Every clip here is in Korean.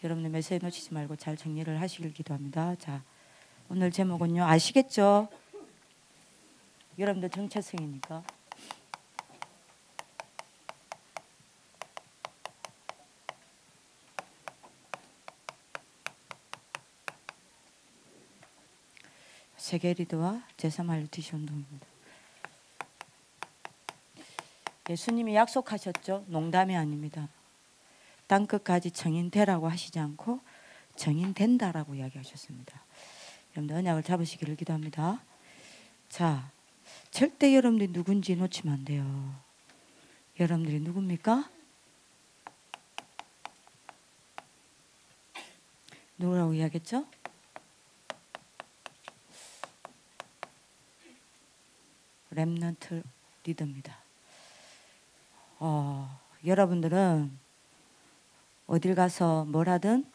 여러분들 메시지 놓치지 말고 잘 정리를 하시길 기도합니다. 자, 오늘 제목은요, 아시겠죠? 여러분들 정체성이니까. 세계 리더와 제3RUTC 운동입니다. 예수님이 약속하셨죠? 농담이 아닙니다. 땅끝까지 정인되라고 하시지 않고 정인된다라고 이야기하셨습니다. 여러분들 언약을 잡으시기를 기도합니다. 자, 절대 여러분들이 누군지 놓치면 안 돼요. 여러분들이 누굽니까? 누구라고 이야기했죠? 렘넌트 리더입니다. 여러분들은 어딜 가서 뭘 하든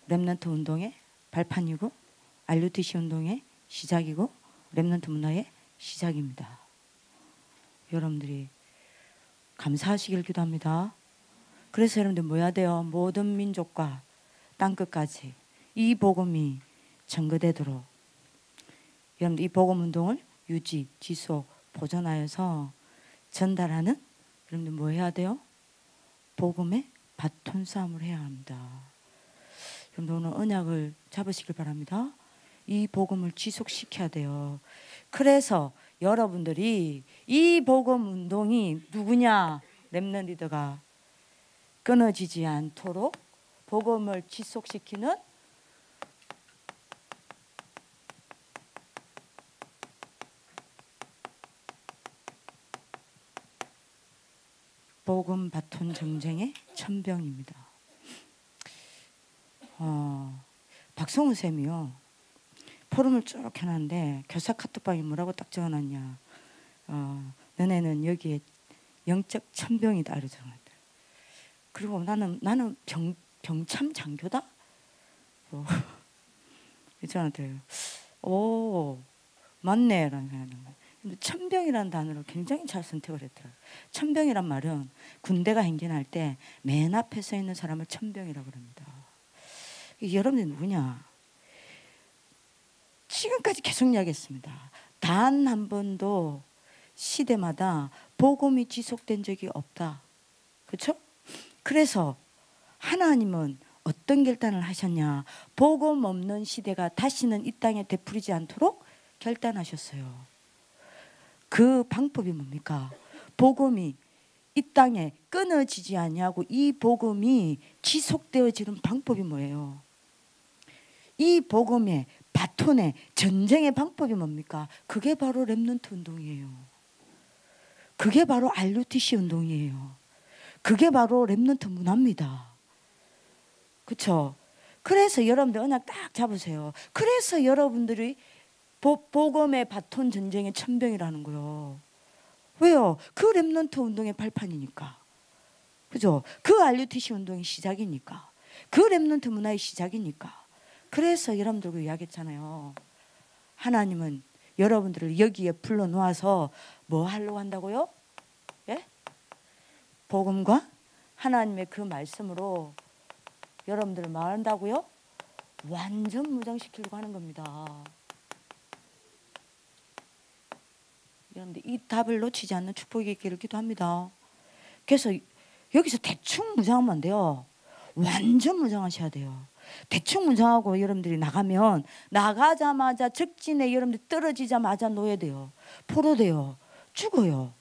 렘넌트 운동의 발판이고 RUTC 운동의 시작이고 렘넌트 문화의 시작입니다. 여러분들이 감사하시길 기도합니다. 그래서 여러분들 뭐 해야 돼요? 모든 민족과 땅끝까지 이 복음이 전거되도록 여러분들 이 복음 운동을 유지, 지속, 보존하여서 전달하는 여러분들 뭐 해야 돼요? 복음의 바톤 싸움을 해야 합니다. 여러분들 오늘 언약을 잡으시길 바랍니다. 이 복음을 지속시켜야 돼요. 그래서 여러분들이 이 복음 운동이 누구냐? 렘넌트 리더가 끊어지지 않도록 복음을 지속시키는 복음 바톤 정쟁의 천병입니다. 박성우 쌤이요. 포럼을 쭉 해놨는데 교사 카톡방에 뭐라고 딱 적어놨냐. 너네는 여기에 영적 천병이다 이렇게 적어놨더라. 그리고 나는 병참 장교다? 적어놨더래요. 오, 맞네 라는 생각이 든 거예요. 근데 천병이라는 단어를 굉장히 잘 선택을 했더라고요. 천병이란 말은 군대가 행진할 때 맨 앞에 서 있는 사람을 천병이라고 합니다. 여러분들 누구냐? 지금까지 계속 이야기했습니다. 단 한 번도 시대마다 복음이 지속된 적이 없다. 그렇죠? 그래서 하나님은 어떤 결단을 하셨냐? 복음 없는 시대가 다시는 이 땅에 되풀이지 않도록 결단하셨어요. 그 방법이 뭡니까? 복음이 이 땅에 끊어지지 아니하고 이 복음이 지속되어지는 방법이 뭐예요? 이 복음의 바톤의 전쟁의 방법이 뭡니까? 그게 바로 렘넌트 운동이에요. 그게 바로 RUTC 운동이에요. 그게 바로 렘넌트 문화입니다. 그렇죠? 그래서 여러분들 언약 딱 잡으세요. 그래서 여러분들이 복음의 바톤 전쟁의 천병이라는 거요. 왜요? 그 렘넌트 운동의 발판이니까. 그죠? 그 RUTC 운동의 시작이니까. 그 렘넌트 문화의 시작이니까. 그래서 여러분들과 이야기했잖아요. 하나님은 여러분들을 여기에 불러놓아서 뭐 하려고 한다고요? 예? 복음과 하나님의 그 말씀으로 여러분들을 뭐 한다고요? 완전 무장시키려고 하는 겁니다. 여러분들 이 답을 놓치지 않는 축복이 있기를 기도합니다. 그래서 여기서 대충 무장하면 안 돼요. 완전 무장하셔야 돼요. 대충 무장하고 여러분들이 나가면 나가자마자 적진에 여러분들 떨어지자마자 놓여야 돼요. 포로돼요. 죽어요.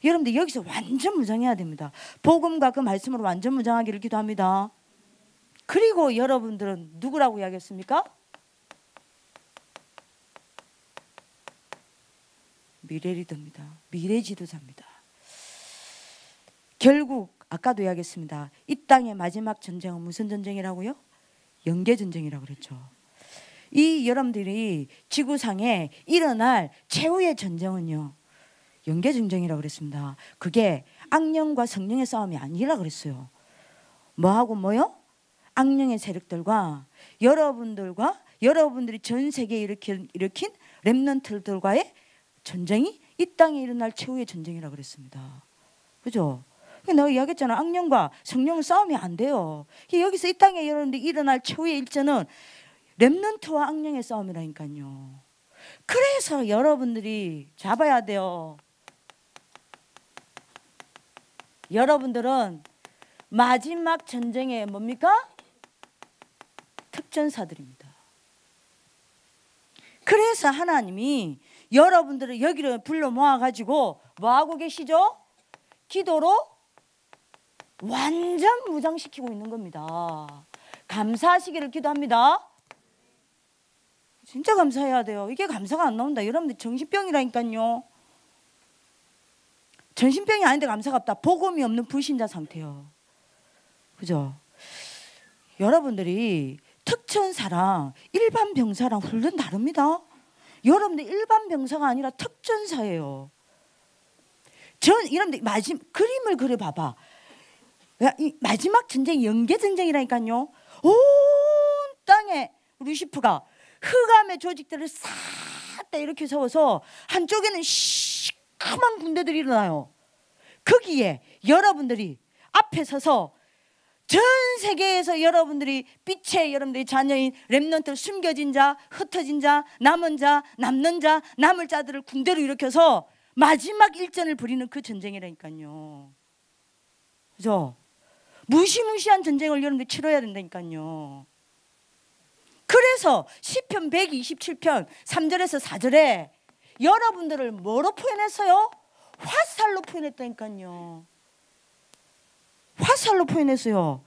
여러분들 여기서 완전 무장해야 됩니다. 복음과 그 말씀으로 완전 무장하기를 기도합니다. 그리고 여러분들은 누구라고 이야기했습니까? 미래 리더입니다. 미래 지도자입니다. 결국 아까도 이야기했습니다. 이 땅의 마지막 전쟁은 무슨 전쟁이라고요? 영계 전쟁이라고 그랬죠. 이 여러분들이 지구상에 일어날 최후의 전쟁은요, 영계 전쟁이라고 그랬습니다. 그게 악령과 성령의 싸움이 아니라 그랬어요. 뭐하고 뭐요? 악령의 세력들과 여러분들과 여러분들이 전 세계에 일으킨 렘넌트들과의 전쟁이 이 땅에 일어날 최후의 전쟁이라고 그랬습니다. 그죠? 내가 이야기했잖아. 악령과 성령은 싸움이 안 돼요. 여기서 이 땅에 여러분들 일어날 최후의 일전은 렘넌트와 악령의 싸움이라니까요. 그래서 여러분들이 잡아야 돼요. 여러분들은 마지막 전쟁의 뭡니까? 특전사들입니다. 그래서 하나님이 여러분들을 여기로 불러 모아가지고 뭐하고 계시죠? 기도로 완전 무장시키고 있는 겁니다. 감사하시기를 기도합니다. 진짜 감사해야 돼요. 이게 감사가 안 나온다. 여러분들 정신병이라니까요. 정신병이 아닌데 감사가 없다. 복음이 없는 불신자 상태요. 그죠? 여러분들이 특전사랑 일반 병사랑 훈련 다릅니다. 여러분들 일반 병사가 아니라 특전사예요. 여러분들 그림을 그려봐봐. 이 마지막 전쟁이 영계 전쟁이라니까요. 온 땅에 루시프가 흑암의 조직들을 싹 다 이렇게 세워서 한쪽에는 시커먼 군대들이 일어나요. 거기에 여러분들이 앞에 서서 전 세계에서 여러분들이 빛의 여러분들이 자녀인 렘넌트, 숨겨진 자, 흩어진 자, 남은 자, 남는 자, 남을 자들을 군대로 일으켜서 마지막 일전을 벌이는 그 전쟁이라니까요. 그죠? 무시무시한 전쟁을 여러분들이 치러야 된다니까요. 그래서 시편 127편 3절에서 4절에 여러분들을 뭐로 표현했어요? 화살로 표현했다니까요. 화살로 표현했어요.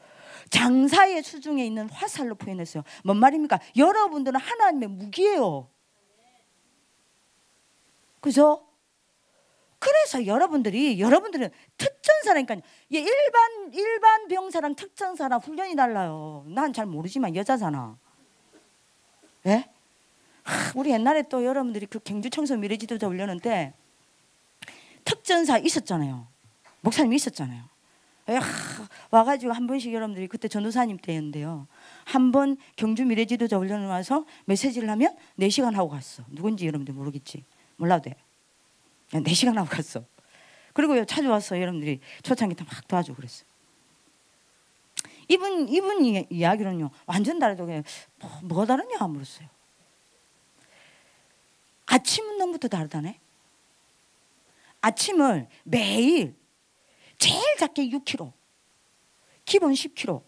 장사의 수중에 있는 화살로 표현했어요. 뭔 말입니까? 여러분들은 하나님의 무기예요. 그죠? 그래서 여러분들은 특전사라니까요. 일반 병사랑 특전사랑 훈련이 달라요. 난 잘 모르지만 여자잖아. 예? 우리 옛날에 또 여러분들이 그 경주청소 미래지도자 훈련할 때 특전사 있었잖아요. 목사님 있었잖아요. 와가지고 한 번씩 여러분들이 그때 전도사님 때였는데요. 한 번 경주 미래지도자 훈련을 와서 메시지를 하면 4시간 하고 갔어. 누군지 여러분들 모르겠지. 몰라도 돼. 4시간 하고 갔어. 그리고 찾아와서 여러분들이 초창기 때 막 도와주고 그랬어. 이분 이야기로는요 완전 다르더라고요. 뭐가 다르냐 물었어요. 아침 운동부터 다르다네. 아침을 매일 제일 작게 6km, 기본 10km.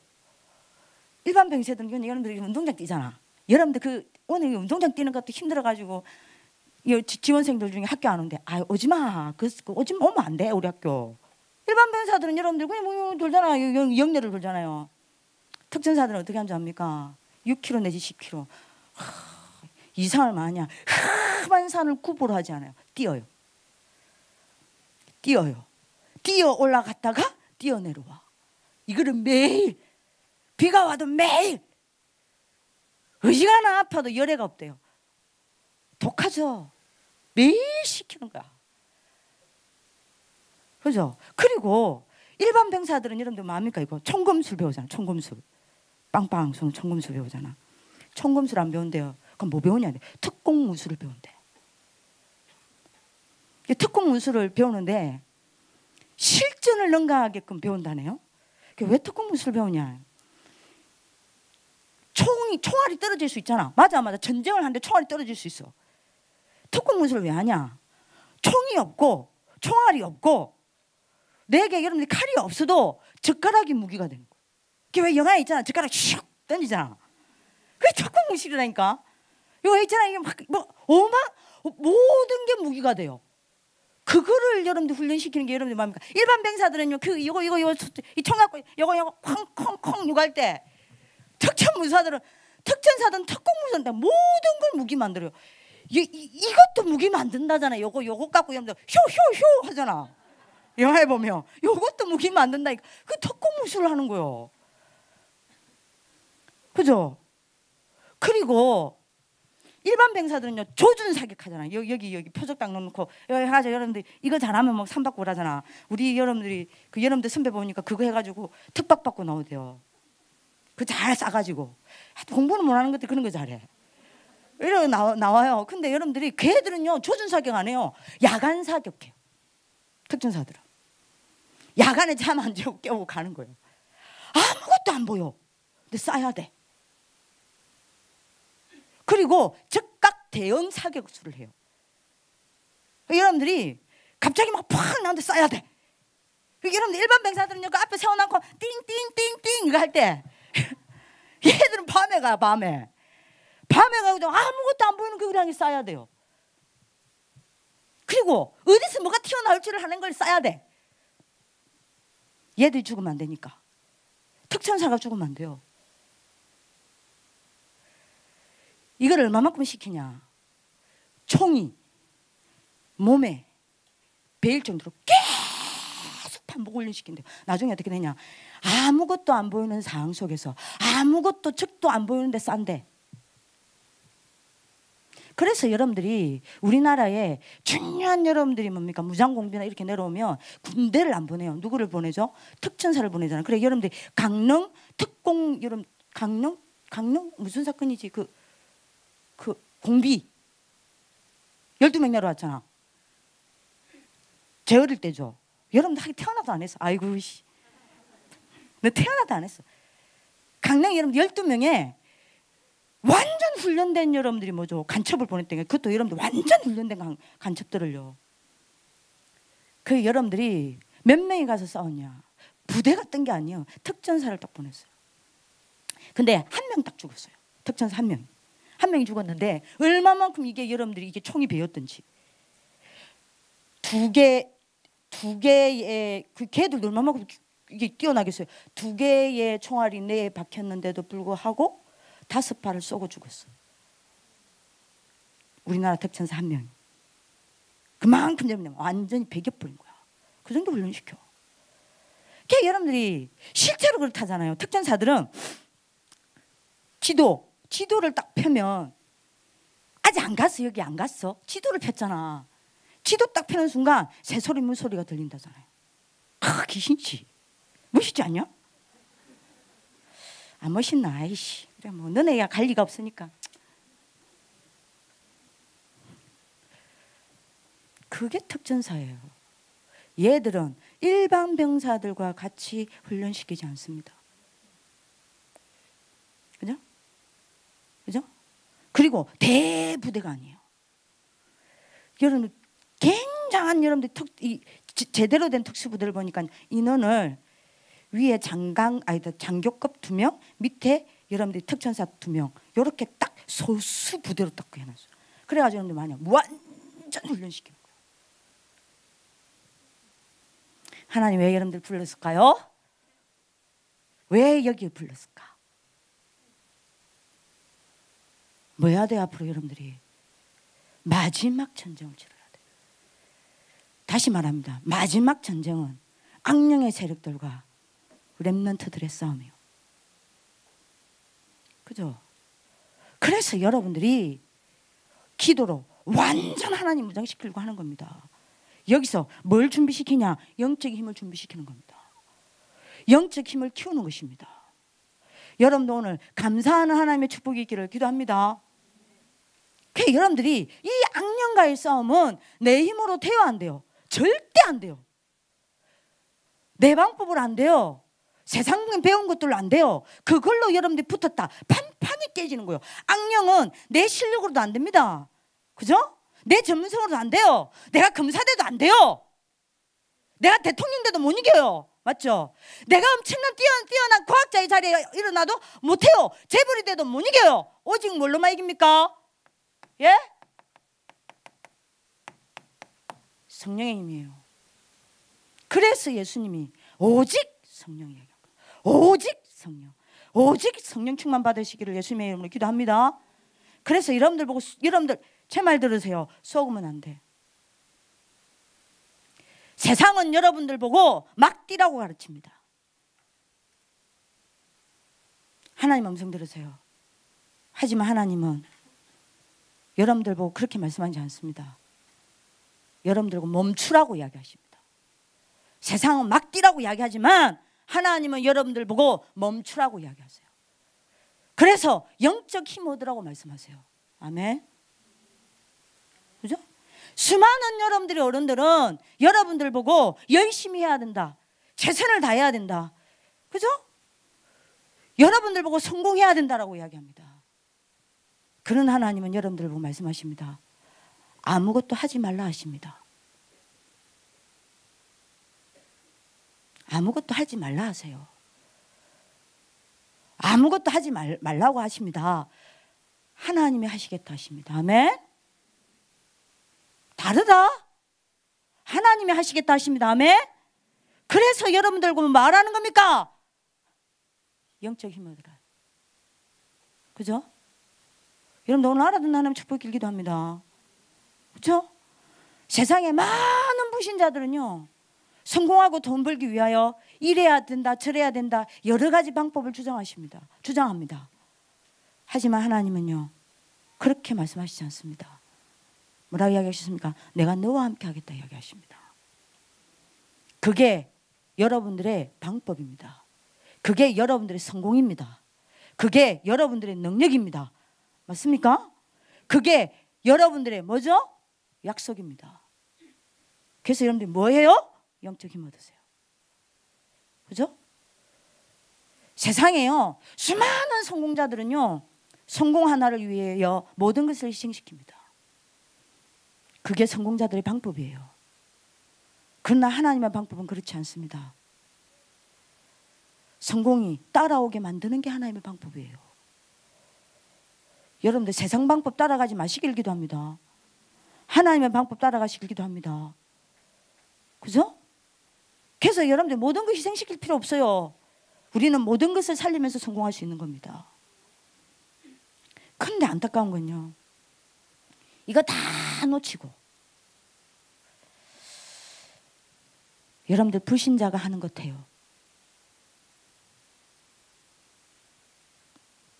일반 병사들은 여러분들이 운동장 뛰잖아. 여러분들 오늘 운동장 뛰는 것도 힘들어가지고 지원생들 중에 학교 안 오는데 오지마. 오면 안 돼 우리 학교. 일반 병사들은 여러분들 그냥 돌잖아요. 영내를 돌잖아요. 특전사들은 어떻게 하는지 압니까? 6km 내지 10km. 이상을 많이 하. 험한 산을 구보로 하지 않아요. 뛰어요. 뛰어 올라갔다가 뛰어 내려와. 이거를 매일 비가 와도 매일 의지가 하나 아파도 열애가 없대요. 독하죠. 매일 시키는 거야. 그죠? 그리고 일반 병사들은 여러분들 뭐합니까? 이거 총검술 배우잖아. 총검술. 빵빵 손 총검술 배우잖아. 총검술 안 배운대요. 그럼 뭐 배우냐? 특공무술을 배운대. 특공무술을 배우는데 실전을 능가하게끔 배운다네요. 왜 특공무술을 배우냐? 총알이 떨어질 수 있잖아. 맞아. 전쟁을 하는데 총알이 떨어질 수 있어. 특공무술을 왜 하냐? 총이 없고 총알이 없고 내게 여러분들 칼이 없어도 젓가락이 무기가 되는 거야. 그게 왜 영화에 있잖아. 젓가락 슉 던지잖아. 그게 특공무술이라니까. 이거 있잖아. 이게 모든 게 무기가 돼요. 그거를 여러분들 훈련시키는 게 여러분들 뭡니까? 일반 병사들은요, 이거 이 총 갖고 이거 콩콩콩 이거 할 때 특전사들은 특공무사인데 모든 걸 무기 만들어요. 이것도 무기 만든다잖아. 요거 갖고 여러분들 효효효 하잖아. 영화에 보면 요것도 무기 만든다. 그 특공무술을 하는 거요. 그죠? 그리고 일반 병사들은요 조준 사격하잖아. 여기 표적 딱 넣어놓고 여기 해가지고 여러분들 이거 잘하면 막 상 받고 그러잖아. 우리 여러분들이 여러분들 선배 보니까 그거 해가지고 특박 받고 나오대요. 그 잘 싸가지고 공부는 못하는 것들 그런 거 잘해. 이러고 나와요. 근데 여러분들이 걔들은요 조준 사격 안 해요. 야간 사격해요. 특전사들은 야간에 잠 안 자고 깨우고 가는 거예요. 아무것도 안 보여. 근데 싸야 돼. 그리고 즉각 대응 사격수를 해요. 여러분들이 갑자기 막 팍 나한테 싸야 돼. 여러분들 일반 병사들은 여기 앞에 세워놓고 띵띵띵띵 이거 할 때 얘들은 밤에 가. 밤에 가고 아무것도 안 보이는 그 의량이 싸야 돼요. 그리고 어디서 뭐가 튀어나올지를 하는 걸 싸야 돼. 얘들이 죽으면 안 되니까. 특전사가 죽으면 안 돼요. 이걸 얼마만큼 시키냐. 총이 몸에 베일 정도로 계속 반복 훈련시킨대요. 나중에 어떻게 되냐. 아무것도 안 보이는 상황 속에서 아무것도 적도 안 보이는데 싼데. 그래서 여러분들이 우리나라에 중요한 여러분들이 뭡니까? 무장공비나 이렇게 내려오면 군대를 안 보내요. 누구를 보내죠? 특전사를 보내잖아요. 그래 여러분들이 강릉 특공 여러분 강릉 무슨 사건이지? 그 공비 12명 내려왔잖아. 제 어릴 때죠. 여러분들 하기 태어나도 안 했어. 아이고 씨. 너 태어나도 안 했어. 강릉 여러분들 12명에 완전 훈련된 여러분들이 뭐죠? 간첩을 보냈던 게 그것도 여러분들 완전 훈련된 간첩들을요. 그 여러분들이 몇 명이 가서 싸웠냐? 부대가 뜬 게 아니에요. 특전사를 딱 보냈어요. 근데 한 명 딱 죽었어요. 특전사 한 명. 한 명이 죽었는데 얼마만큼 이게 여러분들이 이게 총이 베었던지. 두 개의 그 개들도 얼마만큼 이게 뛰어나겠어요. 2개의 총알이 뇌에 박혔는데도 불구하고 5발을 쏘고 죽었어. 우리나라 특전사 한 명이. 그만큼 되면 완전히 배겨버린 거야. 그 정도 훈련시켜. 그게 여러분들이 실제로 그렇다잖아요. 특전사들은 지도를 딱 펴면 아직 안 갔어. 여기 안 갔어. 지도를 폈잖아. 지도 딱 펴는 순간 새소리 물소리가 들린다잖아요. 귀신지. 멋있지 않냐? 안 멋있나? 아이씨. 그래 뭐 너네가 갈 리가 없으니까. 그게 특전사예요. 얘들은 일반 병사들과 같이 훈련시키지 않습니다. 그죠? 그죠? 그리고 대부대가 아니에요. 여러분 굉장한 여러분들 제대로 된 특수부대를 보니까 인원을 위에 장교급 2명, 밑에 여러분들이 특전사 2명 이렇게 딱 소수 부대로 딱 해놨어요. 그래가지고 여러분들 마냥 완전 훈련시키는 거예요. 하나님 왜 여러분들 불렀을까요? 왜 여기 불렀을까? 뭐 해야 돼요 앞으로 여러분들이? 마지막 전쟁을 치러야 돼요. 다시 말합니다. 마지막 전쟁은 악령의 세력들과 렘넌트들의 싸움이요. 그죠? 그래서 여러분들이 기도로 완전 하나님 무장시키려고 하는 겁니다. 여기서 뭘 준비시키냐? 영적 힘을 준비시키는 겁니다. 영적 힘을 키우는 것입니다. 여러분도 오늘 감사하는 하나님의 축복이 있기를 기도합니다. 그 여러분들이 이 악령과의 싸움은 내 힘으로 대여 안 돼요. 절대 안 돼요. 내 방법으로 안 돼요. 세상 배운 것들로 안 돼요. 그걸로 여러분들이 붙었다. 판판이 깨지는 거예요. 악령은 내 실력으로도 안 됩니다. 그죠? 내 전문성으로도 안 돼요. 내가 검사돼도 안 돼요. 내가 대통령 돼도 못 이겨요. 맞죠? 내가 엄청난 뛰어난 과학자의 자리에 일어나도 못해요. 재벌이 돼도 못 이겨요. 오직 뭘로만 이깁니까? 예? 성령의 힘이에요. 그래서 예수님이 오직 성령 얘기한 거예요. 오직 성령 충만 받으시기를 예수님의 이름으로 기도합니다. 그래서 여러분들 보고 여러분들 제 말 들으세요. 속으면 안 돼. 세상은 여러분들 보고 막 뛰라고 가르칩니다. 하나님 음성 들으세요. 하지만 하나님은 여러분들 보고 그렇게 말씀하지 않습니다. 여러분들과 멈추라고 이야기하십니다. 세상은 막 뛰라고 이야기하지만 하나님은 여러분들 보고 멈추라고 이야기하세요. 그래서 영적 힘 얻으라고 말씀하세요. 아멘. 그죠? 수많은 여러분들의 어른들은 여러분들 보고 열심히 해야 된다. 최선을 다해야 된다. 그죠? 여러분들 보고 성공해야 된다라고 이야기합니다. 그런 하나님은 여러분들 보고 말씀하십니다. 아무것도 하지 말라 하십니다. 아무것도 하지 말라 하세요. 아무것도 하지 말라고 하십니다. 하나님이 하시겠다 하십니다. 아멘. 다르다. 하나님이 하시겠다 하십니다. 아멘. 그래서 여러분들 보면 말하는 겁니까? 영적 힘을 얻으라. 그죠? 여러분 오늘 알아듣는 하나님 축복 길기도 합니다. 그죠? 세상에 많은 불신자들은요, 성공하고 돈 벌기 위하여 이래야 된다 저래야 된다 여러 가지 방법을 주장합니다. 하지만 하나님은요 그렇게 말씀하시지 않습니다. 뭐라고 이야기하셨습니까? 내가 너와 함께 하겠다 이야기하십니다. 그게 여러분들의 방법입니다. 그게 여러분들의 성공입니다. 그게 여러분들의 능력입니다. 맞습니까? 그게 여러분들의 뭐죠? 약속입니다. 그래서 여러분들이 뭐예요? 영적 힘 얻으세요. 그죠? 세상에요 수많은 성공자들은요 성공 하나를 위하여 모든 것을 희생시킵니다. 그게 성공자들의 방법이에요. 그러나 하나님의 방법은 그렇지 않습니다. 성공이 따라오게 만드는 게 하나님의 방법이에요. 여러분들 세상 방법 따라가지 마시길 기도합니다. 하나님의 방법 따라가시길 기도합니다. 그죠? 그래서 여러분들 모든 걸 희생시킬 필요 없어요. 우리는 모든 것을 살리면서 성공할 수 있는 겁니다. 그런데 안타까운 건요, 이거 다 놓치고 여러분들 불신자가 하는 것 같아요.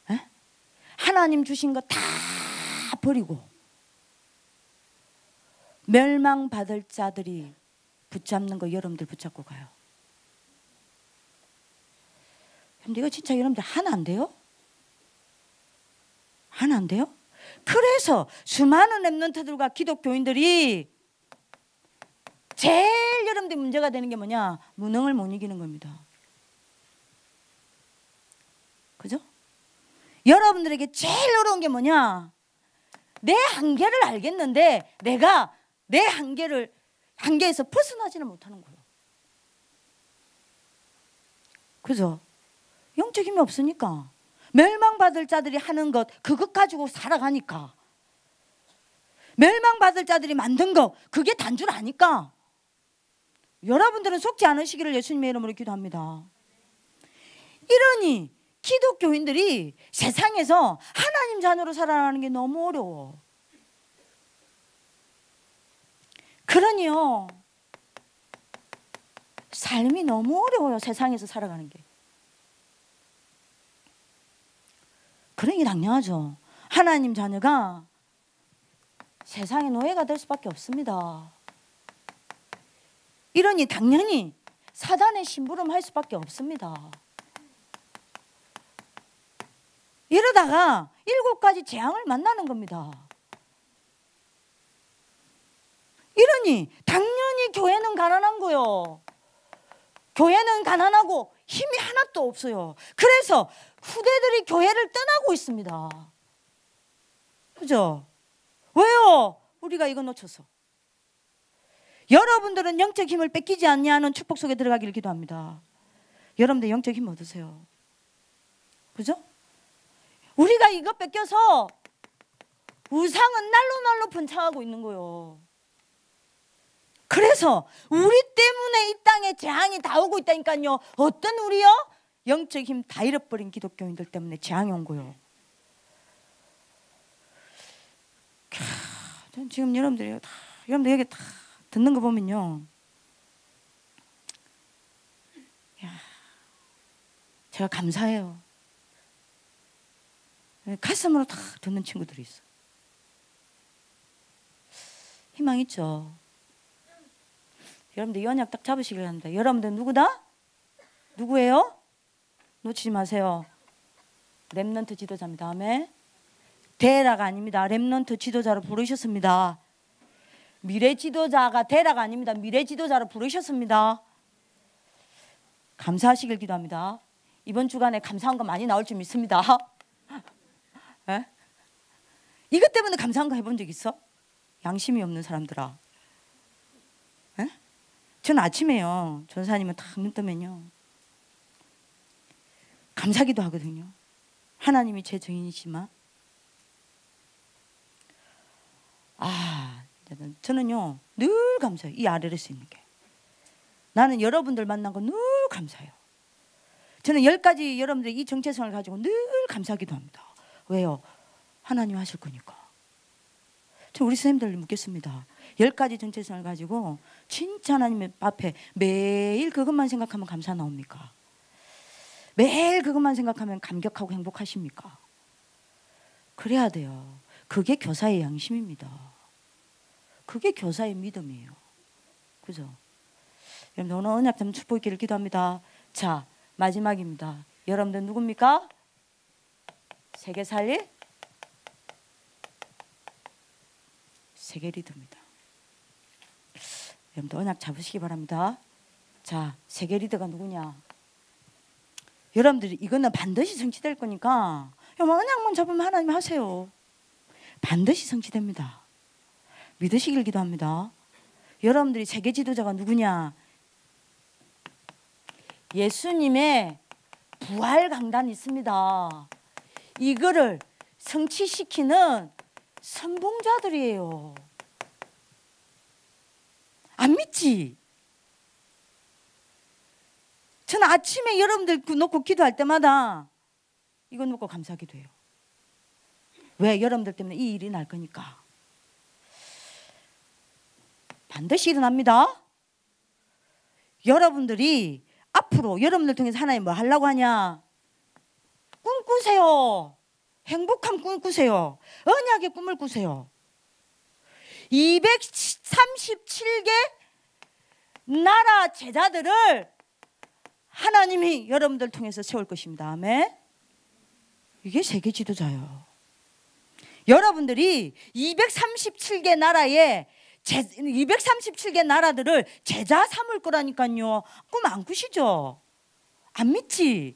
에? 하나님 주신 거 다 버리고 멸망받을 자들이 붙잡는 거 여러분들 붙잡고 가요. 근데 이거 진짜 여러분들 하나 안 돼요? 하나 안 돼요? 그래서 수많은 렘넌트들과 기독교인들이 제일 여러분들 문제가 되는 게 뭐냐? 무능을 못 이기는 겁니다. 그죠? 여러분들에게 제일 어려운 게 뭐냐? 내 한계를 알겠는데 내가 내 한계에서 벗어나지는 못하는 거예요. 그죠? 영적 힘이 없으니까 멸망받을 자들이 하는 것 그것 가지고 살아가니까 멸망받을 자들이 만든 거 그게 단 줄 아니까 여러분들은 속지 않으시기를 예수님의 이름으로 기도합니다. 이러니 기독교인들이 세상에서 하나님 자녀로 살아가는 게 너무 어려워. 그러니요 삶이 너무 어려워요. 세상에서 살아가는 게. 그러니 당연하죠. 하나님 자녀가 세상의 노예가 될 수밖에 없습니다. 이러니 당연히 사단의 심부름할 수밖에 없습니다. 이러다가 7가지 재앙을 만나는 겁니다. 이러니 당연히 교회는 가난한 거요. 교회는 가난하고 힘이 하나도 없어요. 그래서 후대들이 교회를 떠나고 있습니다. 그죠? 왜요? 우리가 이거 놓쳐서. 여러분들은 영적 힘을 뺏기지 않냐는 축복 속에 들어가기를 기도합니다. 여러분들 영적 힘 얻으세요. 그죠? 우리가 이거 뺏겨서 우상은 날로 번창하고 있는 거예요. 그래서 우리 때문에 이 땅에 재앙이 다 오고 있다니까요. 어떤 우리요? 영적 힘 다 잃어버린 기독교인들 때문에 재앙이 온 거예요. 지금 여러분들 여기 다 듣는 거 보면요, 제가 감사해요. 가슴으로 다 듣는 친구들이 있어. 희망 있죠. 여러분들 이 언약 딱 잡으시길 합니다. 여러분들 누구다? 누구예요? 놓치지 마세요. 렘넌트 지도자입니다. 아멘. 데라가 아닙니다. 렘넌트 지도자로 부르셨습니다. 미래 지도자가 데라가 아닙니다. 미래 지도자로 부르셨습니다. 감사하시길 기도합니다. 이번 주간에 감사한 거 많이 나올 줄 믿습니다. 에? 이것 때문에 감사한 거 해본 적 있어? 양심이 없는 사람들아. 에? 저는 아침에요, 전사님은 딱 눈 뜨면요 감사기도 하거든요. 하나님이 제 증인이지만 저는요 늘 감사해요. 이 RLS 있는 게. 나는 여러분들 만난 거 늘 감사해요. 저는 10가지 여러분들 이 정체성을 가지고 늘 감사기도 합니다. 왜요? 하나님 하실 거니까. 저 우리 선생님들 묻겠습니다. 10가지 정체성을 가지고 진짜 하나님 앞에 매일 그것만 생각하면 감사 나옵니까? 매일 그것만 생각하면 감격하고 행복하십니까? 그래야 돼요. 그게 교사의 양심입니다. 그게 교사의 믿음이에요. 그죠? 여러분들 오늘 언약 잡는 축복 있기를 기도합니다. 자, 마지막입니다. 여러분들 누굽니까? 세계 살릴 세계 리더입니다. 여러분들 언약 잡으시기 바랍니다. 자, 세계 리더가 누구냐? 여러분들이 이거는 반드시 성취될 거니까 언약만 잡으면 하나님 하세요. 반드시 성취됩니다. 믿으시길 기도합니다. 여러분들이 세계 지도자가 누구냐? 예수님의 부활 강단이 있습니다. 이거를 성취시키는 선봉자들이에요. 안 믿지? 저는 아침에 여러분들 놓고 기도할 때마다 이거 놓고 감사기도해요. 왜? 여러분들 때문에 이 일이 날 거니까. 반드시 일어납니다. 여러분들이 앞으로 여러분들 통해서 하나님 뭐 하려고 하냐? 꿈꾸세요. 행복한 꿈 꾸세요. 언약의 꿈을 꾸세요. 237개 나라 제자들을 하나님이 여러분들 통해서 세울 것입니다. 아멘. 이게 세계 지도자예요. 여러분들이 237개 나라의 237개 나라들을 제자 삼을 거라니까요. 꿈 안 꾸시죠? 안 믿지?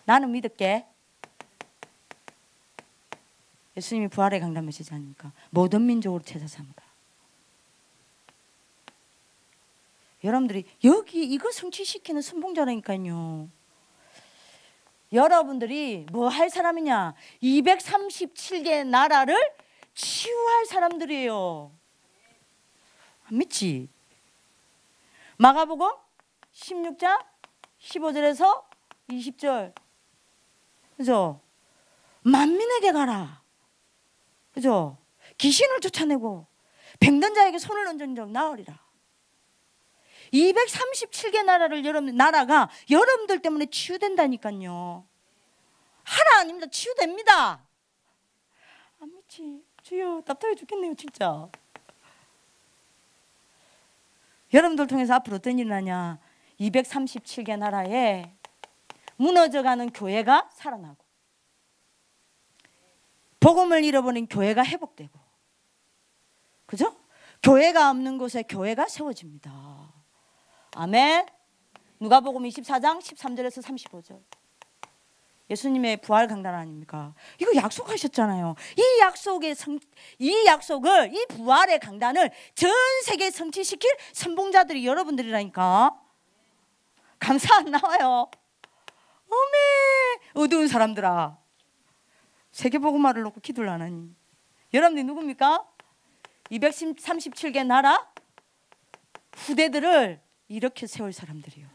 나는 믿을게. 예수님이 부활의 강단 메시지 하니까 모든 민족으로 제자 삼으라. 여러분들이 여기 이거 성취시키는 선봉자라니까요. 여러분들이 뭐 할 사람이냐? 237개 나라를 치유할 사람들이에요. 안 믿지? 마가복음 16장 15절에서 20절. 그죠? 만민에게 가라. 그죠? 귀신을 쫓아내고 병든 자에게 손을 얹은 적 나으리라. 237개 나라가 여러분들 때문에 치유된다니까요. 하나 아닙니다. 치유됩니다. 안 믿지? 주여, 답답해 죽겠네요 진짜. 여러분들 통해서 앞으로 어떤 일이 나냐? 237개 나라에 무너져가는 교회가 살아나고, 복음을 잃어버린 교회가 회복되고, 그죠? 교회가 없는 곳에 교회가 세워집니다. 아멘. 누가복음 24장 13절에서 35절. 예수님의 부활 강단 아닙니까? 이거 약속하셨잖아요. 이 약속을, 이 부활의 강단을 전 세계에 성취시킬 선봉자들이 여러분들이라니까. 감사 안 나와요? 어메, 어두운 사람들아. 세계복음화를 놓고 기도를 안 하니. 여러분들이 누굽니까? 237개 나라 후대들을 이렇게 세울 사람들이요.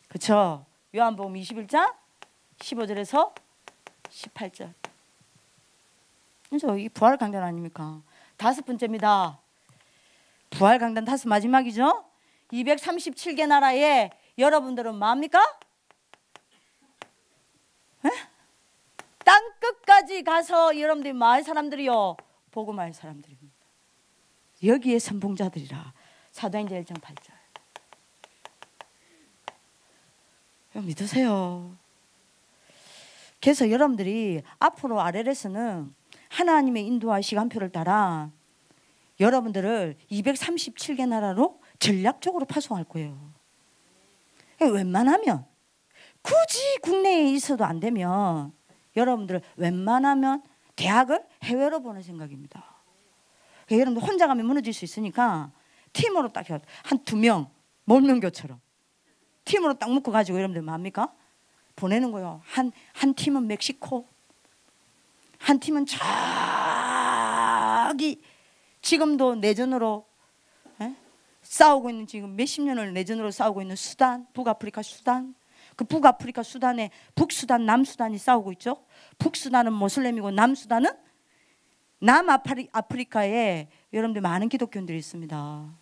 그렇죠? 요한복음 21장 15절에서 18절. 그래서 이 부활 강단 아닙니까? 5번째입니다. 부활 강단 마지막이죠? 237개 나라에 여러분들은 뭡니까? 에? 땅 끝까지 가서 여러분들이 뭐 할 사람들이요? 복음할 사람들입니다. 여기에 선봉자들이라. 사도행전 1장 8절. 믿으세요. 그래서 여러분들이 앞으로 RLS는 하나님의 인도와 시간표를 따라 여러분들을 237개 나라로 전략적으로 파송할 거예요. 웬만하면 굳이 국내에 있어도 안 되면 여러분들 웬만하면 대학을 해외로 보낼 생각입니다. 여러분들 혼자 가면 무너질 수 있으니까 팀으로 딱 한 2명 몰명교처럼 팀으로 딱 묶어 가지고 여러분들 뭐합니까? 보내는 거예요. 한 팀은 멕시코, 한 팀은 저기 지금도 내전으로 싸우고 있는, 지금 몇십 년을 내전으로 싸우고 있는 수단, 북아프리카 수단. 그 북아프리카 수단에 북수단, 남수단이 싸우고 있죠. 북수단은 모슬렘이고 남수단은 남아프리카에 여러분들 많은 기독교인들이 있습니다.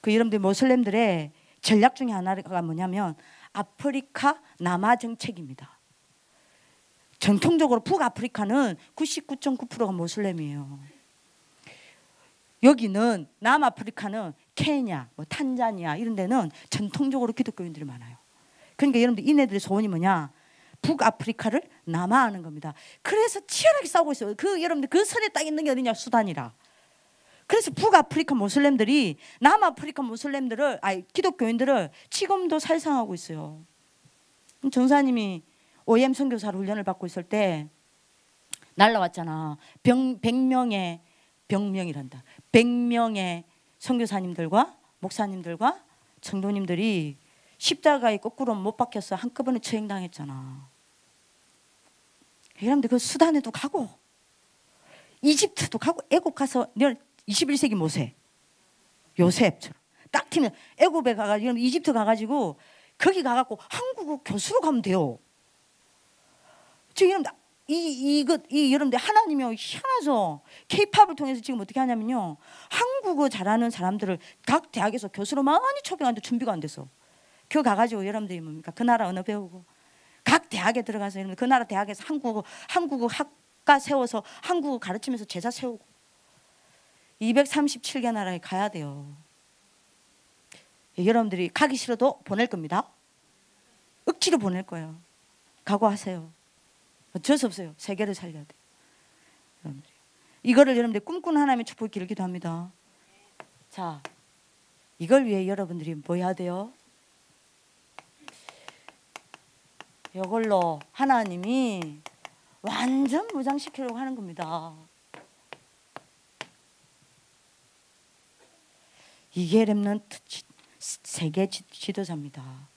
그 여러분들 모슬렘들의 전략 중에 하나가 뭐냐면 아프리카 남아 정책입니다. 전통적으로 북아프리카는 99.9%가 모슬렘이에요. 여기는 남아프리카는 케냐, 탄자니아 이런 데는 전통적으로 기독교인들이 많아요. 그러니까 여러분들 이네들의 소원이 뭐냐? 북아프리카를 남하하는 겁니다. 그래서 치열하게 싸우고 있어요. 여러분들 그 선에 딱 있는 게 어디냐? 수단이라. 그래서 북아프리카 모슬렘들이 남아프리카 모슬렘들을, 기독교인들을 지금도 살상하고 있어요. 전사님이 OM 선교사로 훈련을 받고 있을 때 날라왔잖아. 100명의 100명의 선교사님들과 목사님들과 성도님들이 십자가에 거꾸로 못 박혀서 한꺼번에 처형당했잖아. 여러분들 그 수단에도 가고 이집트도 가고 애국 가서 21세기 모세 요셉처럼 딱 팀에 애국에 가가지고 이집트 가가지고 거기 가갖고 한국어 교수로 가면 돼요. 지금 여러분들 하나님이 희한하죠. K-팝을 통해서 지금 어떻게 하냐면요, 한국어 잘하는 사람들을 각 대학에서 교수로 많이 초빙하는데 준비가 안 돼서 그 가가지고 여러분들이 뭡니까? 그 나라 언어 배우고 각 대학에 들어가서 여러분들 그 나라 대학에서 한국어 학과 세워서 한국어 가르치면서 제자 세우고 237개 나라에 가야 돼요. 여러분들이 가기 싫어도 보낼 겁니다. 억지로 보낼 거예요. 각오하세요. 어쩔 수 없어요. 세계를 살려야 돼요. 여러분들이. 이거를 여러분들 꿈꾸는 하나님의 축복을 기를 기도합니다. 자, 이걸 위해 여러분들이 뭐 해야 돼요? 이걸로 하나님이 완전 무장시키려고 하는 겁니다. 이게 렘넌트 세계 지도자입니다.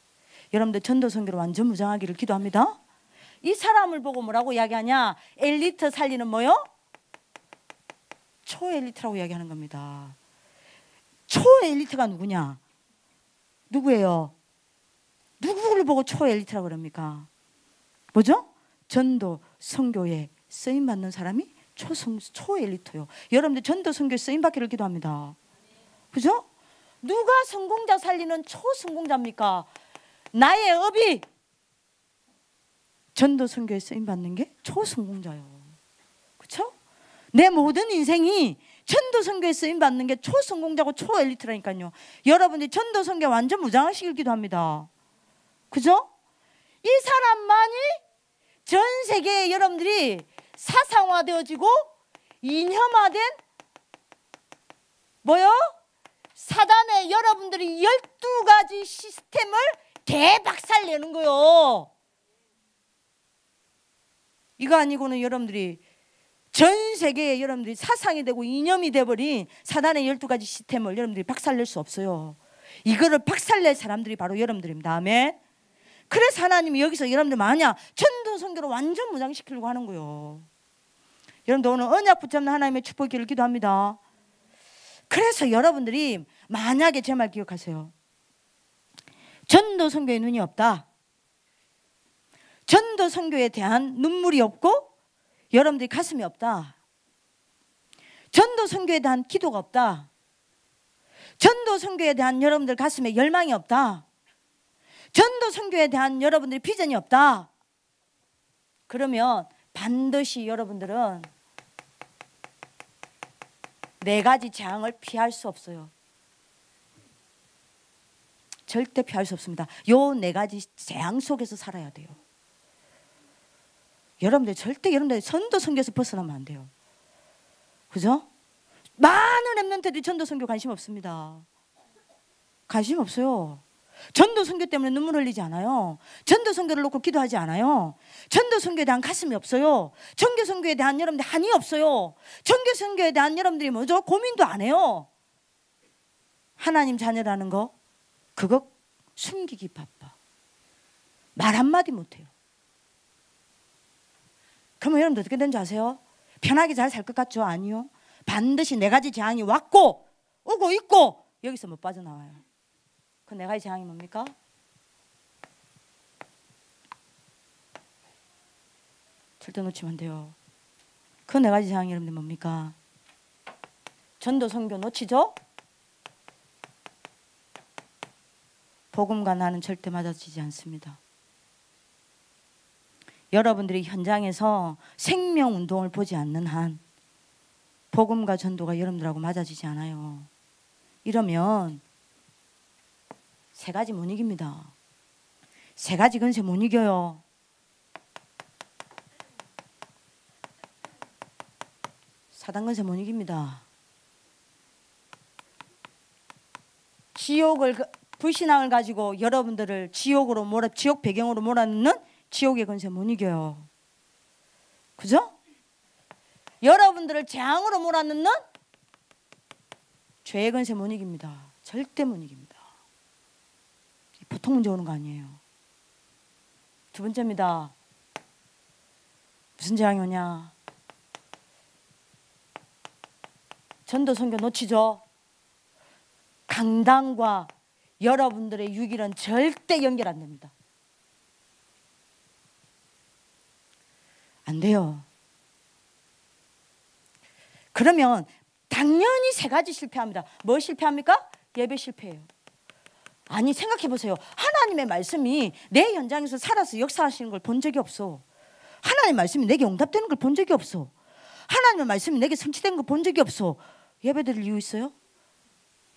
여러분들 전도선교로 완전 무장하기를 기도합니다. 이 사람을 보고 뭐라고 이야기하냐? 엘리트 살리는 뭐요? 초엘리트라고 이야기하는 겁니다. 초엘리트가 누구냐? 누구예요? 누구를 보고 초엘리트라고 그럽니까? 뭐죠? 전도 선교에 쓰임 받는 사람이 초엘리트요. 여러분들 전도 선교에 쓰임 받기를 기도합니다. 그죠? 누가 성공자 살리는 초성공자입니까? 나의 업이 전도 선교에 쓰임 받는 게 초성공자요. 그렇죠? 내 모든 인생이 전도 선교에 쓰임 받는 게 초성공자고 초엘리트라니까요. 여러분들이 전도 선교 완전 무장하시길 기도합니다. 그죠? 이 사람만이 전 세계에 여러분들이 사상화되어지고 이념화된 뭐요? 사단의 여러분들이 12가지 시스템을 대박살내는 거요. 이거 아니고는 여러분들이 전 세계에 여러분들이 사상이 되고 이념이 돼버린 사단의 12가지 시스템을 여러분들이 박살낼 수 없어요. 이거를 박살낼 사람들이 바로 여러분들입니다. 아멘. 그래서 하나님이 여기서 여러분들 만약 전도 선교로 완전 무장시키려고 하는 거예요. 여러분들 오늘 언약 붙잡는 하나님의 축복을 기도합니다. 그래서 여러분들이 만약에 제 말 기억하세요. 전도 선교에 눈이 없다. 전도 선교에 대한 눈물이 없고 여러분들이 가슴이 없다. 전도 선교에 대한 기도가 없다. 전도 선교에 대한 여러분들 가슴에 열망이 없다. 전도 선교에 대한 여러분들의 비전이 없다. 그러면 반드시 여러분들은 4가지 재앙을 피할 수 없어요. 절대 피할 수 없습니다. 요 4가지 재앙 속에서 살아야 돼요. 여러분들 절대 여러분들 전도 선교에서 벗어나면 안 돼요. 그죠? 많은 랩런트들이 전도 선교 관심 없습니다. 관심 없어요. 전도 선교 때문에 눈물 흘리지 않아요. 전도 선교를 놓고 기도하지 않아요. 전도 선교에 대한 가슴이 없어요. 전교 선교에 대한 여러분들 한이 없어요. 전교 선교에 대한 여러분들이 뭐죠? 고민도 안 해요. 하나님 자녀라는 거 그거 숨기기 바빠. 말 한마디 못해요. 그러면 여러분들 어떻게 되는지 아세요? 편하게 잘 살 것 같죠? 아니요. 반드시 네 가지 재앙이 왔고 오고 있고 여기서 못 빠져나와요. 그 네 가지 재앙이 뭡니까? 절대 놓치면 안 돼요. 그 네 가지 재앙이 여러분들 뭡니까? 전도 선교 놓치죠? 복음과 나는 절대 맞아지지 않습니다. 여러분들이 현장에서 생명운동을 보지 않는 한 복음과 전도가 여러분들하고 맞아지지 않아요. 이러면 세 가지 못 이깁니다. 세 가지 근세 못 이겨요. 사단 근세 못 이깁니다. 지옥을 불신앙을 가지고 여러분들을 지옥 배경으로 몰아넣는 지옥의 권세 못 이겨요. 그죠? 여러분들을 재앙으로 몰아넣는 죄의 권세 못 이깁니다. 절대 못 이깁니다. 보통 문제 오는 거 아니에요. 두 번째입니다. 무슨 재앙이 오냐? 전도 선교 놓치죠? 강단과 여러분들의 유기는 절대 연결 안 됩니다. 안 돼요. 그러면 당연히 세 가지 실패합니다. 뭐 실패합니까? 예배 실패예요. 아니 생각해 보세요. 하나님의 말씀이 내 현장에서 살아서 역사하시는 걸 본 적이 없어. 하나님의 말씀이 내게 응답되는 걸 본 적이 없어. 하나님의 말씀이 내게 성취된 걸 본 적이 없어. 예배 드릴 이유 있어요?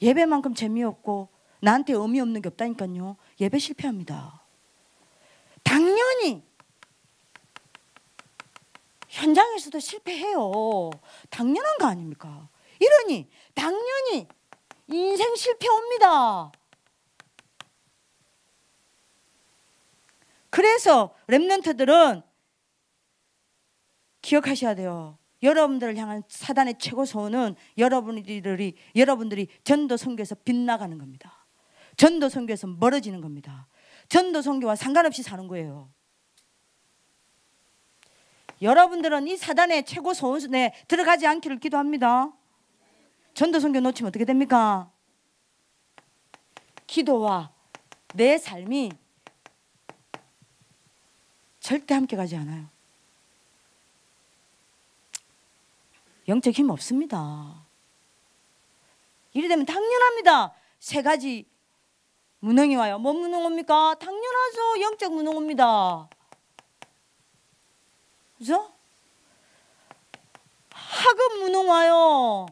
예배만큼 재미없고 나한테 의미 없는 게 없다니까요. 예배 실패합니다. 당연히 현장에서도 실패해요. 당연한 거 아닙니까? 이러니 당연히 인생 실패 옵니다. 그래서 렘넌트들은 기억하셔야 돼요. 여러분들을 향한 사단의 최고 소원은 여러분들이 전도 선교에서 빗나가는 겁니다. 전도 선교에서 멀어지는 겁니다. 전도 선교와 상관없이 사는 거예요. 여러분들은 이 사단의 최고 소원에 들어가지 않기를 기도합니다. 전도 선교 놓치면 어떻게 됩니까? 기도와 내 삶이 절대 함께 가지 않아요. 영적 힘 없습니다. 이래 되면 당연합니다. 세 가지 무능이 와요. 뭔 무능 옵니까? 당연하죠. 영적 무능 옵니다. 그죠? 학업 무능 와요.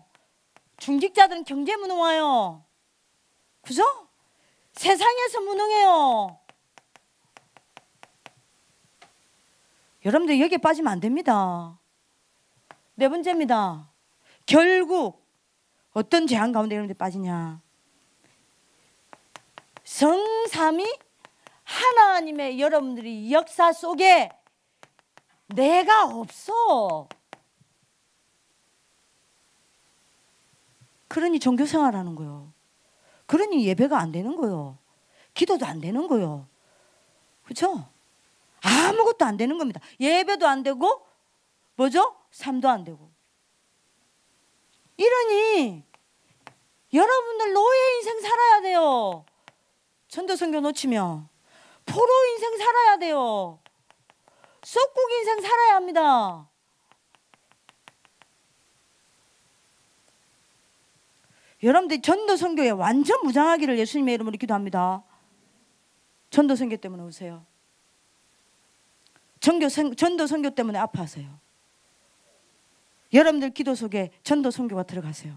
중직자들은 경제 무능 와요. 그죠? 세상에서 무능해요. 여러분들 여기에 빠지면 안 됩니다. 네 번째입니다. 결국 어떤 재앙 가운데 여러분들 빠지냐? 성삼위 하나님의 여러분들이 역사 속에 내가 없어. 그러니 종교생활하는 거요. 그러니 예배가 안 되는 거요. 기도도 안 되는 거요. 그렇죠? 아무것도 안 되는 겁니다. 예배도 안 되고 뭐죠? 삶도 안 되고. 이러니 여러분들 노예 인생 살아야 돼요. 전도 선교 놓치면 포로 인생 살아야 돼요. 썩국 인생 살아야 합니다. 여러분들 전도 선교에 완전 무장하기를 예수님의 이름으로 기도합니다. 전도 선교 때문에 오세요. 전도 선교 때문에 아파하세요. 여러분들 기도 속에 전도 선교가 들어가세요.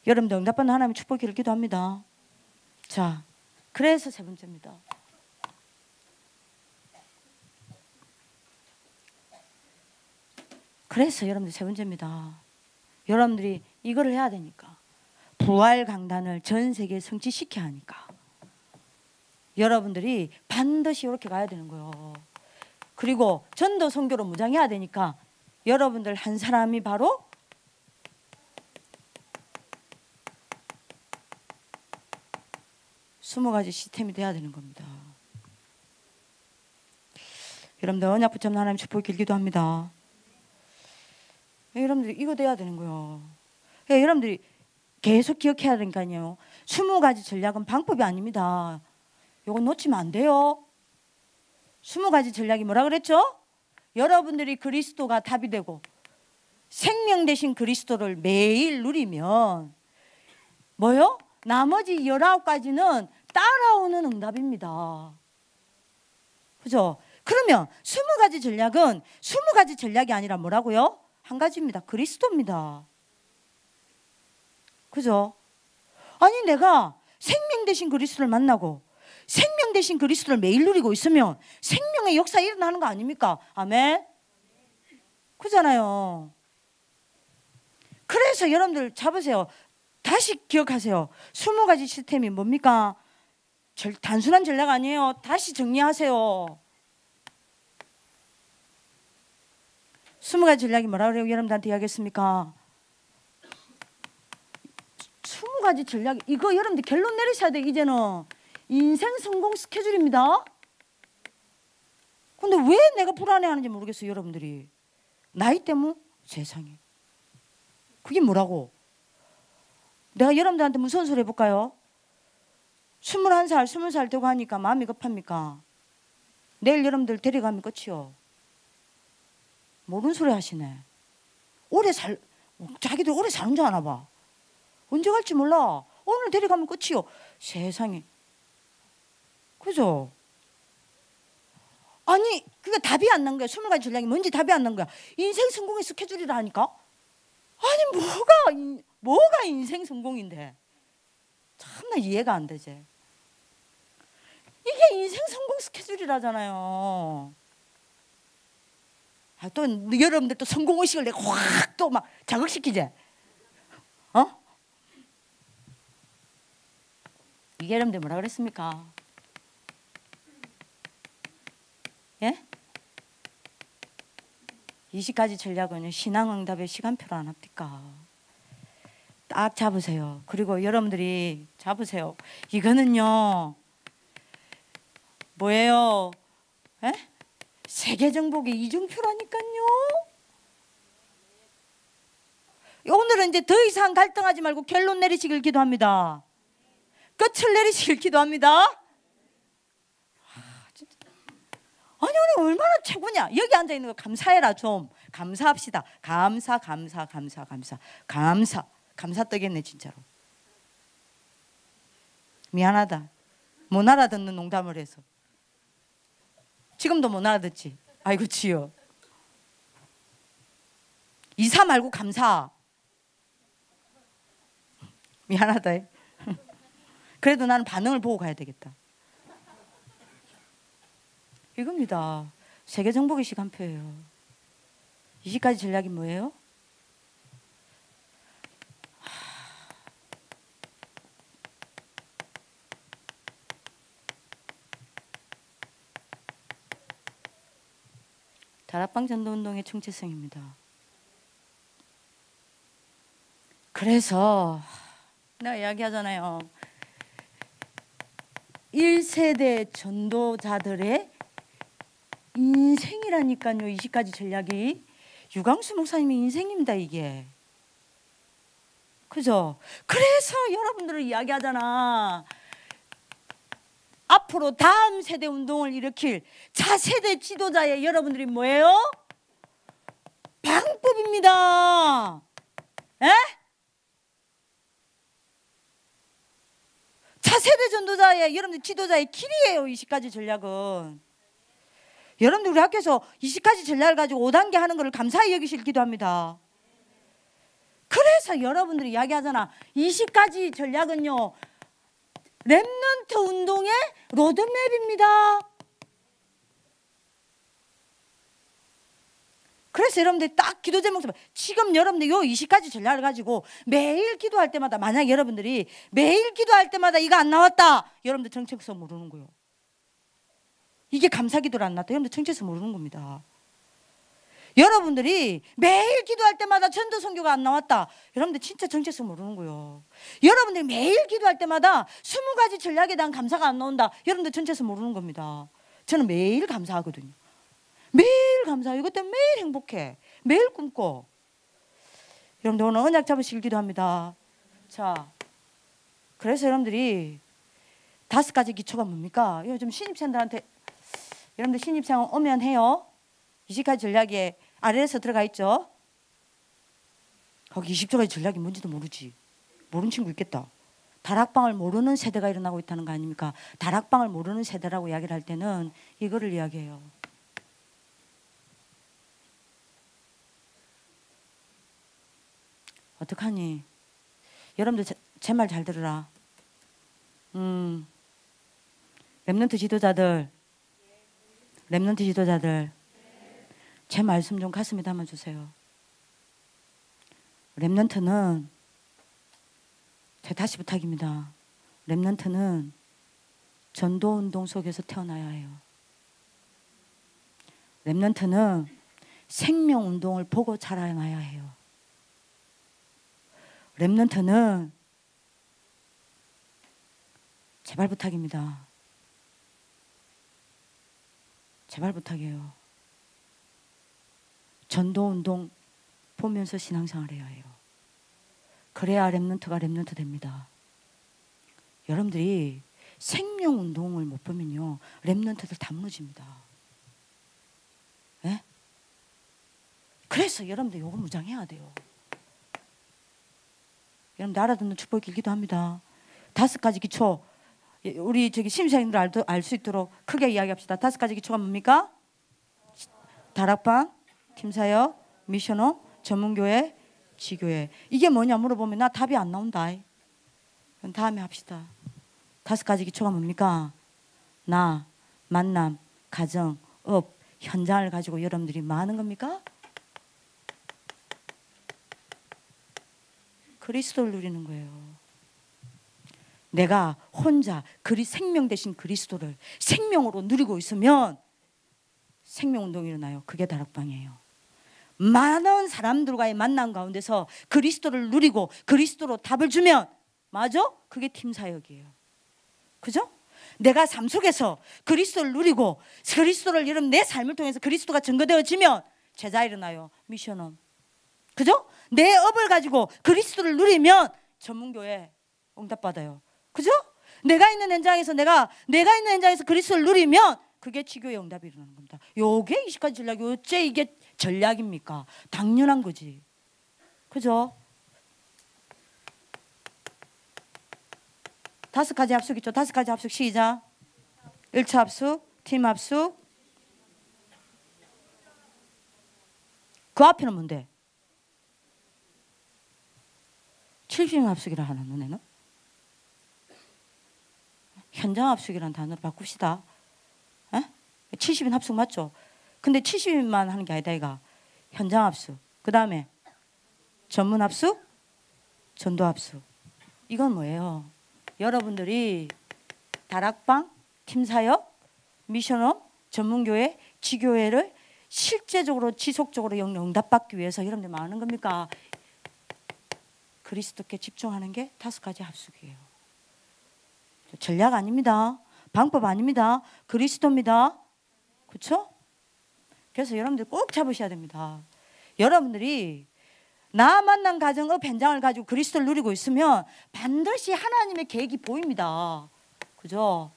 여러분들 응답받는 하나님의 축복기를 기도합니다. 자, 그래서 세 번째입니다. 그래서 여러분들 세 번째입니다. 여러분들이 이걸 해야 되니까. 부활 강단을 전 세계에 성취시켜야 하니까. 여러분들이 반드시 이렇게 가야 되는 거예요. 그리고 전도 선교로 무장해야 되니까 여러분들 한 사람이 바로 20가지 시스템이 돼야 되는 겁니다. 여러분들 언약 붙잡는 하나님 축복이 길기도 합니다. 여러분들이 이거 돼야 되는 거예요. 여러분들이 계속 기억해야 되니까요. 20가지 전략은 방법이 아닙니다. 이건 놓치면 안 돼요. 20가지 전략이 뭐라 그랬죠? 여러분들이 그리스도가 답이 되고 생명 되신 그리스도를 매일 누리면 뭐요? 나머지 19가지는 따라오는 응답입니다. 그죠? 그러면 20가지 전략은 20가지 전략이 아니라 뭐라고요? 한 가지입니다. 그리스도입니다. 그죠? 아니 내가 생명 되신 그리스도를 만나고 생명 되신 그리스도를 매일 누리고 있으면 생명의 역사 일어나는 거 아닙니까? 아멘? 그잖아요. 그래서 여러분들 잡으세요. 다시 기억하세요. 20가지 시스템이 뭡니까? 단순한 전략 아니에요. 다시 정리하세요. 20가지 전략이 뭐라고 그래요? 여러분들한테 이야기했습니까? 20가지 전략, 이거 여러분들 결론 내리셔야 돼. 이제는 인생 성공 스케줄입니다. 근데 왜 내가 불안해하는지 모르겠어요. 여러분들이 나이 때문에? 세상에, 그게 뭐라고? 내가 여러분들한테 무서운 소리 해볼까요? 21살, 20살 되고 하니까 마음이 급합니까? 내일 여러분들 데려가면 끝이요. 모르는 소리 하시네. 자기들 오래 사는 줄 아나 봐. 언제 갈지 몰라. 오늘 데려가면 끝이요. 세상에. 그죠? 아니 그게 답이 안 난 거야. 20가지 전략이 뭔지 답이 안 난 거야. 인생 성공의 스케줄이라 하니까. 아니 뭐가 인생 성공인데. 참나 이해가 안 되지. 이게 인생 성공 스케줄이라잖아요. 또 여러분들 또 성공의식을 내가 확 또 막 자극시키지. 이게 여러분들 뭐라 그랬습니까? 예? 20가지 전략은 신앙응답의 시간표로 안 합니까? 딱 잡으세요. 그리고 여러분들이 잡으세요. 이거는요 뭐예요? 예? 세계정복의 이중표라니까요. 오늘은 이제 더 이상 갈등하지 말고 결론 내리시길 기도합니다. 끝을 내리시길 기도합니다. 진짜. 아니 오늘 얼마나 최고냐. 여기 앉아있는 거 감사해라. 좀 감사합시다. 감사 떠겠네 진짜로. 미안하다. 못 알아듣는 농담을 해서. 지금도 못 알아듣지? 아이고 지요. 이사 말고 감사. 미안하다. 그래도 나는 반응을 보고 가야 되겠다. 이겁니다. 세계정복의 시간표예요. 20가지 전략이 뭐예요? 다락방 전도운동의 정체성입니다. 그래서 내가 이야기하잖아요. 1세대 전도자들의 인생이라니까요. 20가지 전략이 유광수 목사님의 인생입니다. 이게. 그죠? 그래서 여러분들을 이야기하잖아. 앞으로 다음 세대 운동을 일으킬 차세대 지도자의 여러분들이 뭐예요? 방법입니다. 에? 차세대 전도자의 여러분들 지도자의 길이에요. 20가지 전략은. 여러분들 우리 학교에서 20가지 전략을 가지고 5단계 하는 것을 감사히 여기실 기도합니다. 그래서 여러분들이 이야기하잖아. 20가지 전략은요 렘넌트 운동의 로드맵입니다. 그래서 여러분들이 딱 기도 제목 지금 여러분들 요 20가지 전략을 가지고 매일 기도할 때마다 만약 여러분들이 매일 기도할 때마다 이거 안 나왔다. 여러분들 정체성 모르는 거예요. 이게 감사기도를 안 나왔다. 여러분들 정체성 모르는 겁니다. 여러분들이 매일 기도할 때마다 전도 선교가 안 나왔다. 여러분들 진짜 정체성 모르는 거예요. 여러분들이 매일 기도할 때마다 20가지 전략에 대한 감사가 안 나온다. 여러분들 정체성 모르는 겁니다. 저는 매일 감사하거든요. 매일 감사해요. 이것 때문에 매일 행복해. 매일 꿈꿔. 여러분들 오늘 언약 잡으시길 기도합니다. 자, 그래서 여러분들이 5가지 기초가 뭡니까? 요즘 신입생들한테 여러분들 신입생 오면 해요. 20가지 전략에 아래에서 들어가 있죠. 거기 20가지 전략이 뭔지도 모르지. 모르는 친구 있겠다. 다락방을 모르는 세대가 일어나고 있다는 거 아닙니까? 다락방을 모르는 세대라고 이야기를 할 때는 이거를 이야기해요. 어떡하니? 여러분들 제 말 잘 들으라. 렘넌트 지도자들, 제 말씀 좀 가슴에 담아주세요. 렘넌트는 제가 다시 부탁입니다. 렘넌트는 전도운동 속에서 태어나야 해요. 렘넌트는 생명운동을 보고 자라나야 해요. 렘넌트는 제발 부탁입니다. 제발 부탁해요. 전도운동 보면서 신앙생활 해야 해요. 그래야 렘넌트가 렘넌트 됩니다. 여러분들이 생명운동을 못 보면요 렘넌트들 다 무너집니다. 네? 그래서 여러분들 요거 무장해야 돼요. 여러분들 알아듣는 축복 길기도 합니다. 5가지 기초 우리 저기 심사님들 알 수 있도록 크게 이야기합시다. 5가지 기초가 뭡니까? 다락방, 팀사역, 미션홈, 전문교회, 지교회. 이게 뭐냐 물어보면 나 답이 안 나온다. 그럼 다음에 합시다. 5가지 기초가 뭡니까? 나, 만남, 가정, 업, 현장을 가지고 여러분들이 뭐 하는 겁니까? 그리스도를 누리는 거예요. 내가 혼자 생명 대신 그리스도를 생명으로 누리고 있으면 생명운동이 일어나요. 그게 다락방이에요. 많은 사람들과의 만남 가운데서 그리스도를 누리고 그리스도로 답을 주면 맞아? 그게 팀사역이에요. 그죠? 내가 삶 속에서 그리스도를 누리고 그리스도를 여러분 내 삶을 통해서 그리스도가 증거되어지면 제자 일어나요. 미션홈. 그죠? 내 업을 가지고 그리스도를 누리면 전문교회 응답받아요. 그죠? 내가 있는 현장에서 그리스도를 누리면 그게 지교의 응답이 일어나는 겁니다. 요게 20가지 전략이 어째 이게 전략입니까? 당연한 거지. 그죠? 5가지 합숙 있죠? 5가지 합숙 시작. 1차 합숙, 팀 합숙. 그 앞에는 뭔데? 70인 합숙이라 하나 너네는? 현장 합숙이라는 단어로 바꿉시다. 70인 합숙 맞죠? 근데 70인만 하는 게 아니다 이가. 현장 합숙. 그 다음에 전문 합숙, 전도 합숙. 이건 뭐예요? 여러분들이 다락방, 팀사역, 미션홈, 전문교회, 지교회를 실제적으로 지속적으로 응답받기 위해서 여러분들 뭐 하는 겁니까? 그리스도께 집중하는 게 5가지 합숙이에요. 전략 아닙니다. 방법 아닙니다. 그리스도입니다. 그렇죠? 그래서 여러분들 꼭 잡으셔야 됩니다. 여러분들이 나 만난 가정의 현장을 가지고 그리스도를 누리고 있으면 반드시 하나님의 계획이 보입니다. 그죠?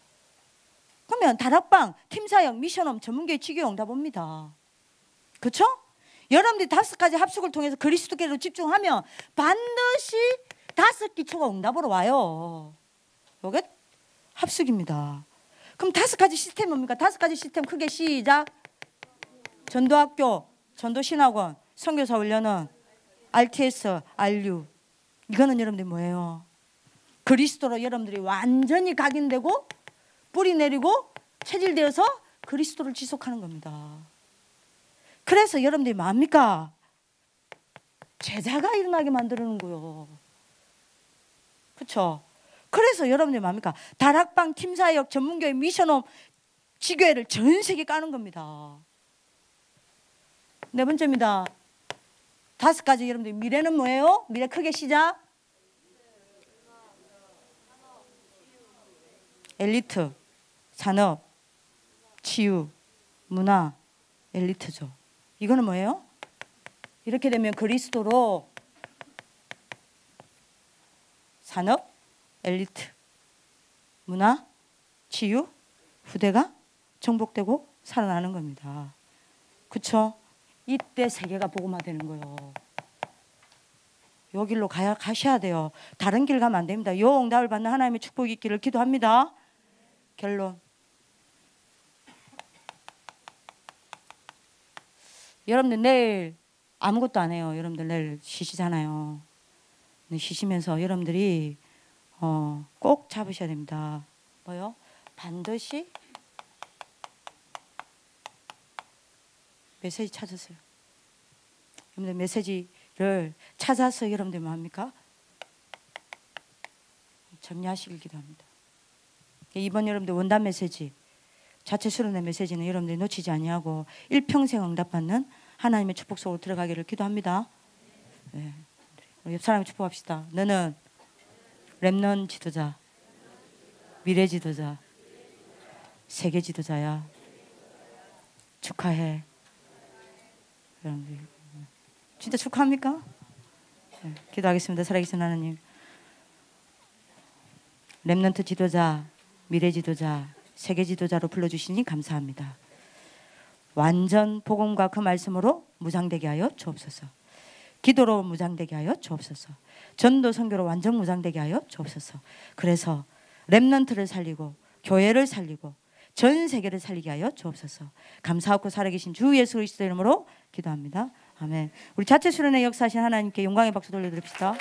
그러면 다락방, 팀사역, 미션홈, 전문교회, 지교회 응답 옵니다. 그렇죠? 여러분들이 5가지 합숙을 통해서 그리스도께로 집중하면 반드시 5기초가 응답으로 와요. 이게 합숙입니다. 그럼 5가지 시스템 뭡니까? 5가지 시스템 크게 시작. 전도학교, 전도신학원, 선교사 훈련은 RTS, RU. 이거는 여러분들 뭐예요? 그리스도로 여러분들이 완전히 각인되고 뿌리 내리고 체질되어서 그리스도를 지속하는 겁니다. 그래서 여러분들이 뭡니까? 제자가 일어나게 만드는 거요. 그렇죠? 그래서 여러분들이 뭡니까? 다락방, 팀사역, 전문교회, 미션홈, 지교회를 전 세계 까는 겁니다. 네 번째입니다. 5가지 여러분들 미래는 뭐예요? 미래 크게 시작. 엘리트, 산업, 치유, 문화, 엘리트죠. 이거는 뭐예요? 이렇게 되면 그리스도로 산업, 엘리트, 문화, 치유, 후대가 정복되고 살아나는 겁니다. 그렇죠? 이때 세계가 복음화되는 거예요. 요 길로 가셔야 돼요. 다른 길 가면 안 됩니다. 요 응답을 받는 하나님의 축복이 있기를 기도합니다. 결론. 여러분들 내일 아무것도 안 해요. 여러분들 내일 쉬시잖아요. 쉬시면서 여러분들이 꼭 잡으셔야 됩니다. 뭐요? 반드시 메시지 찾으세요. 여러분들 메시지를 찾아서 여러분들 뭐 합니까? 정리하시길 기도합니다. 이번 여러분들 원단 메시지, 자체 수련의 메시지는 여러분들이 놓치지 아니하고 일평생 응답받는 하나님의 축복 속으로 들어가기를 기도합니다. 네. 옆 사람을 축복합시다. 너는 렘넌트 지도자, 미래 지도자, 세계 지도자야. 축하해. 여러분들 진짜 축하합니까? 네. 기도하겠습니다. 살아계신 하나님, 렘넌트 지도자, 미래 지도자, 세계 지도자로 불러주시니 감사합니다. 완전 복음과 그 말씀으로 무장되게 하여 주옵소서. 기도로 무장되게 하여 주옵소서. 전도 선교로 완전 무장되게 하여 주옵소서. 그래서 렘넌트를 살리고 교회를 살리고 전 세계를 살리게 하여 주옵소서. 감사하고 살아계신 주 예수 그리스도의 이름으로 기도합니다. 아멘. 우리 자체 수련회 역사하신 하나님께 영광의 박수 돌려드립시다.